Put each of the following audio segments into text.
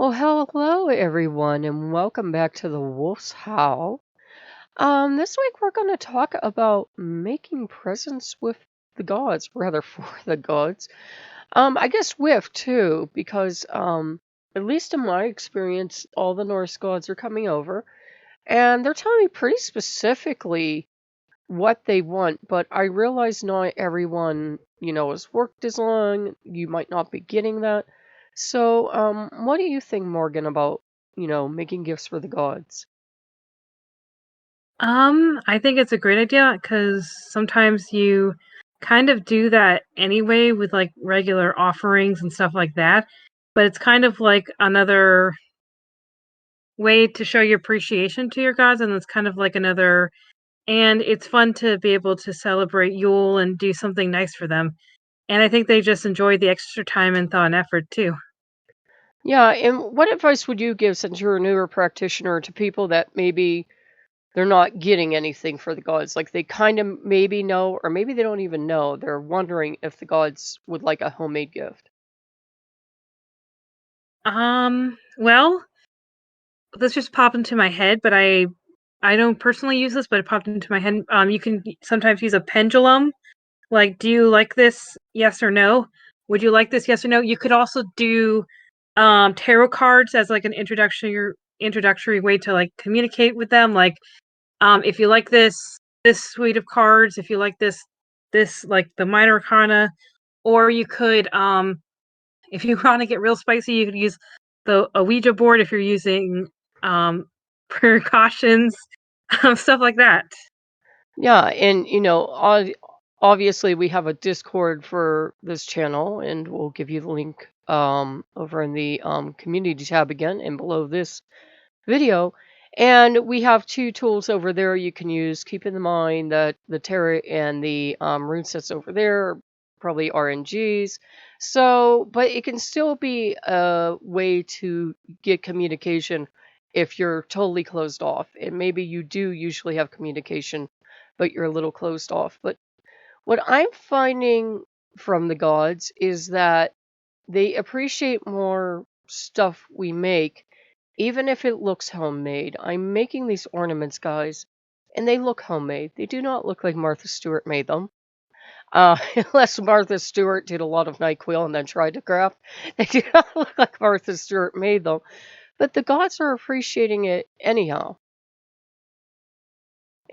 Well, hello everyone, and welcome back to the Wolf's Howl. This week we're going to talk about making presents with the gods, rather for the gods. I guess with too, because at least in my experience, all the Norse gods are coming over, and they're telling me pretty specifically what they want. But I realize not everyone, has worked as long. You might not be getting that. So, what do you think, Morgan, about, making gifts for the gods? I think it's a great idea because sometimes you kind of do that anyway with like regular offerings and stuff like that. But it's kind of like another way to show your appreciation to your gods, and it's kind of like and it's fun to be able to celebrate Yule and do something nice for them. And I think they just enjoy the extra time and thought and effort too. Yeah, and what advice would you give since you're a newer practitioner to people that maybe they're not getting anything for the gods? Like they kind of maybe know, or maybe they don't even know. They're wondering if the gods would like a homemade gift. Well, this just popped into my head, but I don't personally use this, but it popped into my head. You can sometimes use a pendulum. Like, do you like this? Yes or no? Would you like this? Yes or no? You could also do tarot cards as like an introductory way to like communicate with them. Like, if you like this suite of cards, if you like this like the minor arcana, or you could if you want to get real spicy, you could use the a Ouija board if you're using um precautions, stuff like that. Yeah, and obviously we have a Discord for this channel, and we'll give you the link over in the community tab again and below this video. And we have two tools over there you can use. Keep in mind that the tarot and the rune sets over there are probably RNGs. So, but it can still be a way to get communication if you're totally closed off. And maybe you do usually have communication, but you're a little closed off. But what I'm finding from the gods is that they appreciate more stuff we make, even if it looks homemade. I'm making these ornaments, guys, and they look homemade. They do not look like Martha Stewart made them. Unless Martha Stewart did a lot of NyQuil and then tried to craft. They do not look like Martha Stewart made them. But the gods are appreciating it anyhow.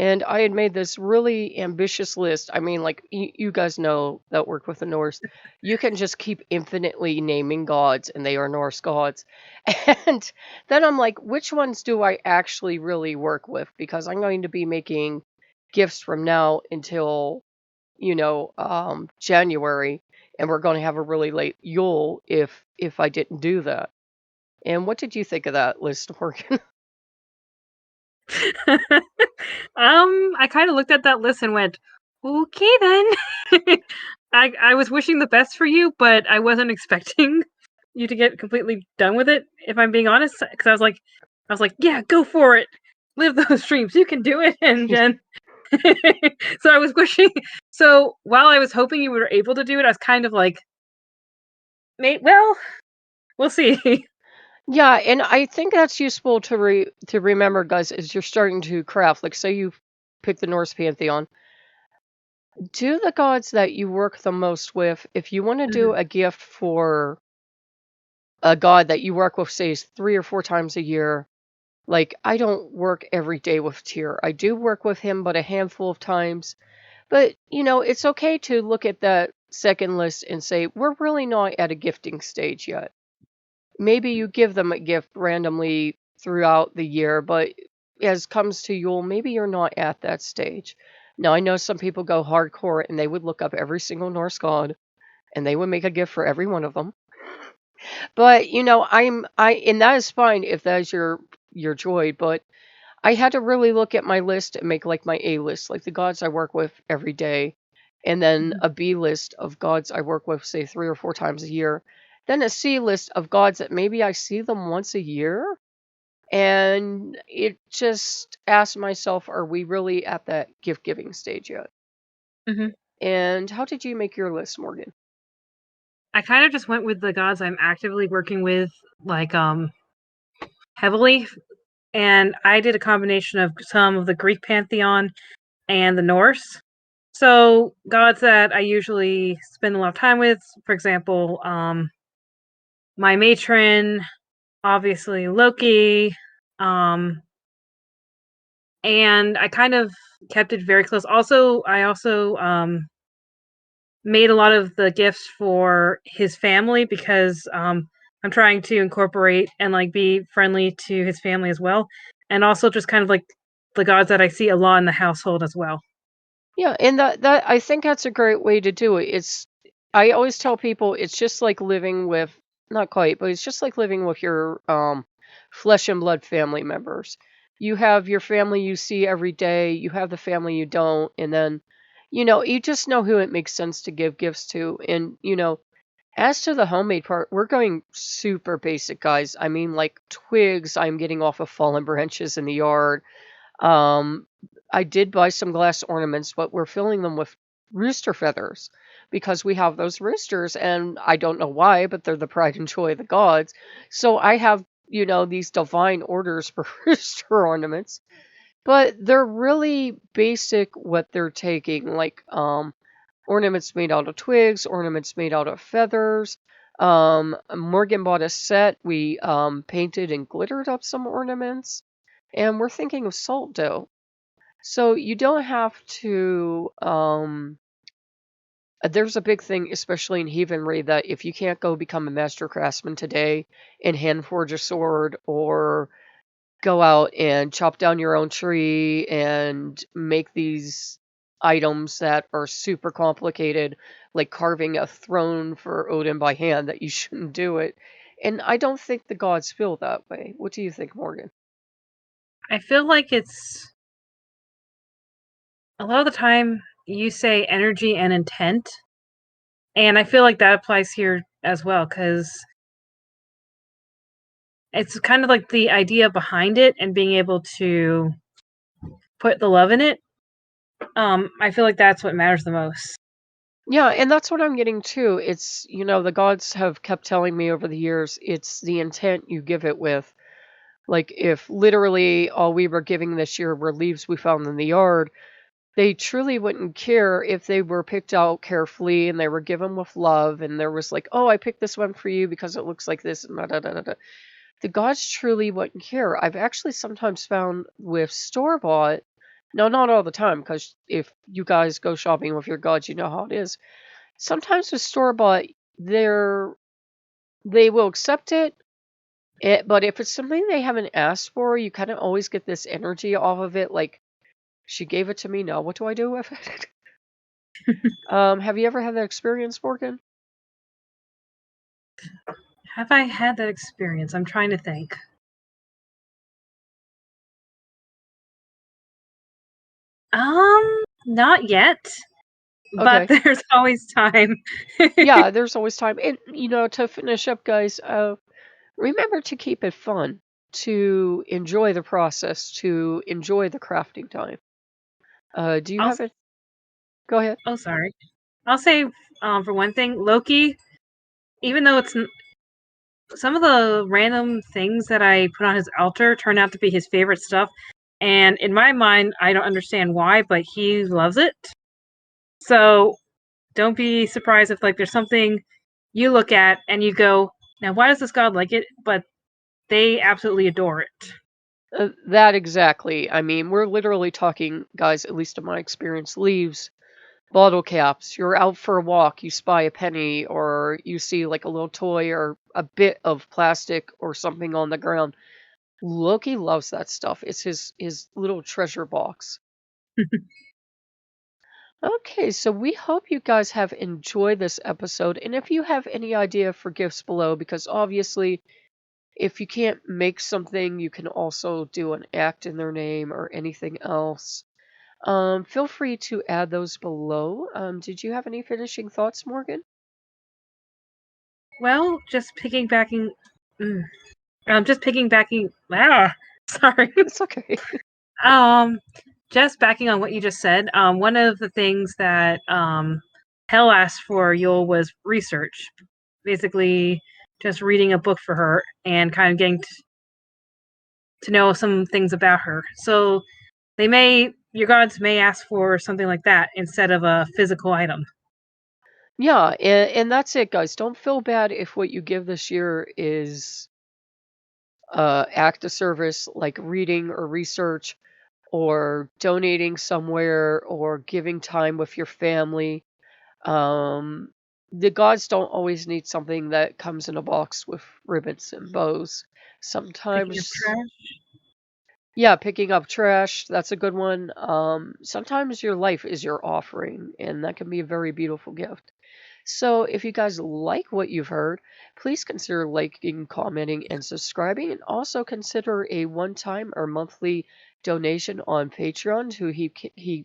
And I had made this really ambitious list. I mean, like, you guys know that work with the Norse. You can just keep infinitely naming gods, and they are Norse gods. And then I'm like, which ones do I actually really work with? Because I'm going to be making gifts from now until, January, and we're going to have a really late Yule if I didn't do that. And what did you think of that list, Morgan? I kind of looked at that list and went, okay then. I was wishing the best for you, but I wasn't expecting you to get completely done with it. If I'm being honest, because I was like, yeah, go for it, live those dreams, you can do it. And Jen, so I was wishing. So while I was hoping you were able to do it, I was kind of like, mate, well, we'll see. Yeah, and I think that's useful to remember, guys, as you're starting to craft. Like, say you pick the Norse pantheon, do the gods that you work the most with. If you want to do Mhm. a gift for a god that you work with, say, 3 or 4 times a year, like I don't work every day with Tyr. I do work with him, but a handful of times. But it's okay to look at that second list and say we're really not at a gifting stage yet. Maybe you give them a gift randomly throughout the year, but as comes to Yule, maybe you're not at that stage. Now, I know some people go hardcore and they would look up every single Norse god and they would make a gift for every one of them. But, and that is fine if that is your joy, but I had to really look at my list and make like my A list, like the gods I work with every day, and then Mhm. a B list of gods I work with, say 3 or 4 times a year, then a C list of gods that maybe I see them once a year. And it just asked myself, are we really at that gift giving stage yet? Mhm. And how did you make your list, Morgan? I kind of just went with the gods I'm actively working with, like heavily, and I did a combination of some of the Greek pantheon and the Norse. So gods that I usually spend a lot of time with, for example, my matron, obviously Loki, um, and I kind of kept it very close. Also, I also made a lot of the gifts for his family because I'm trying to incorporate and like be friendly to his family as well, and also just kind of like the gods that I see a lot in the household as well. Yeah, and that I think that's a great way to do it. I always tell people it's just like living with, not quite, but it's just like living with your flesh and blood family members. You have your family you see every day, you have the family you don't, and then you just know who it makes sense to give gifts to. And as to the homemade part, we're going super basic, guys. I mean, like twigs I'm getting off of fallen branches in the yard. um, I did buy some glass ornaments, but we're filling them with rooster feathers because we have those roosters, and I don't know why, but they're the pride and joy of the gods. So I have, these divine orders for rooster ornaments, but they're really basic what they're taking, like ornaments made out of twigs, ornaments made out of feathers. Morgan bought a set. We painted and glittered up some ornaments, and we're thinking of salt dough. So you don't have to. There's a big thing, especially in heathenry, that if you can't go become a master craftsman today and hand forge a sword, or go out and chop down your own tree and make these items that are super complicated, like carving a throne for Odin by hand, that you shouldn't do it. And I don't think the gods feel that way. What do you think, Morgan? I feel like it's a lot of the time you say energy and intent, and I feel like that applies here as well because it's kind of like the idea behind it and being able to put the love in it. I feel like that's what matters the most. Yeah, and that's what I'm getting too. It's, the gods have kept telling me over the years, it's the intent you give it with. Like, if literally all we were giving this year were leaves we found in the yard, they truly wouldn't care if they were picked out carefully and they were given with love, and there was like, oh, I picked this one for you because it looks like this, and da da da da da. The gods truly wouldn't care. I've actually sometimes found with store bought, no, not all the time, because if you guys go shopping with your gods, you know how it is. Sometimes with store bought, they're they will accept it, but if it's something they haven't asked for, you kind of always get this energy off of it, like, she gave it to me, now what do I do with it? Have you ever had that experience, Morgan? Have I had that experience? I'm trying to think. Not yet, but Okay. there's always time. Yeah, there's always time. And, to finish up, guys, remember to keep it fun, to enjoy the process, to enjoy the crafting time. Do you I'll, have it? Go ahead. oh, sorry. I'll say, for one thing, Loki, even though some of the random things that I put on his altar turn out to be his favorite stuff. And in my mind, I don't understand why, but he loves it. So don't be surprised if like there's something you look at and you go, now why does this god like it? But they absolutely adore it. That exactly. I mean, we're literally talking, guys, at least in my experience, leaves, bottle caps. You're out for a walk, you spy a penny, or you see like a little toy or a bit of plastic or something on the ground. Loki loves that stuff. It's his little treasure box. Okay, so we hope you guys have enjoyed this episode. And if you have any idea for gifts below, because obviously, if you can't make something, you can also do an act in their name or anything else. Feel free to add those below. Did you have any finishing thoughts, Morgan? Well, just piggybacking. Mm, just piggybacking. Ah, sorry. It's okay. um, just backing on what you just said. One of the things that Hell asked for Yule was research. Basically, just reading a book for her and kind of getting to know some things about her. So your gods may ask for something like that instead of a physical item. Yeah, and that's it, guys. Don't feel bad if what you give this year is act of service like reading or research or donating somewhere or giving time with your family. Um, the gods don't always need something that comes in a box with ribbons and bows. Picking up Sometimes, trash. yeah, picking up trash, that's a good one. Sometimes your life is your offering, and that can be a very beautiful gift. So if you guys like what you've heard, please consider liking, commenting, and subscribing, and also consider a one-time or monthly donation on Patreon to he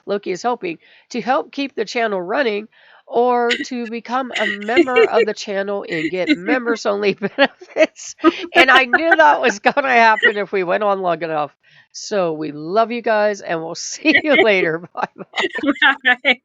Loki is hoping to help keep the channel running or to become a member of the channel and get members only benefits. And I knew that was going to happen if we went on long enough. So we love you guys and we'll see you later. Bye bye. Right.